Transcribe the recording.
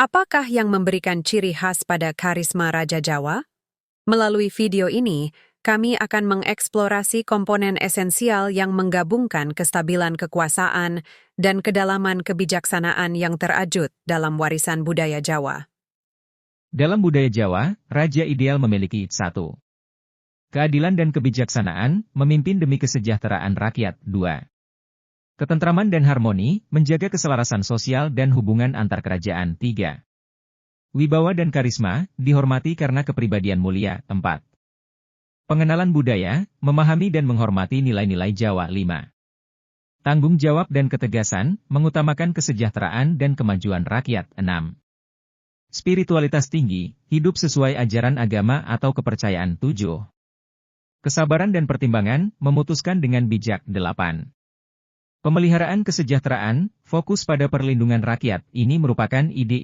Apakah yang memberikan ciri khas pada karisma Raja Jawa? Melalui video ini, kami akan mengeksplorasi komponen esensial yang menggabungkan kestabilan kekuasaan dan kedalaman kebijaksanaan yang terajut dalam warisan budaya Jawa. Dalam budaya Jawa, raja ideal memiliki 1. Keadilan dan kebijaksanaan, memimpin demi kesejahteraan rakyat. 2. Ketentraman dan harmoni, menjaga keselarasan sosial dan hubungan antar kerajaan. 3. Wibawa dan karisma, dihormati karena kepribadian mulia. 4. Pengenalan budaya, memahami dan menghormati nilai-nilai Jawa. 5. Tanggung jawab dan ketegasan, mengutamakan kesejahteraan dan kemajuan rakyat. 6. Spiritualitas tinggi, hidup sesuai ajaran agama atau kepercayaan. 7. Kesabaran dan pertimbangan, memutuskan dengan bijak. 8. Pemeliharaan kesejahteraan, fokus pada perlindungan rakyat. Ini merupakan ide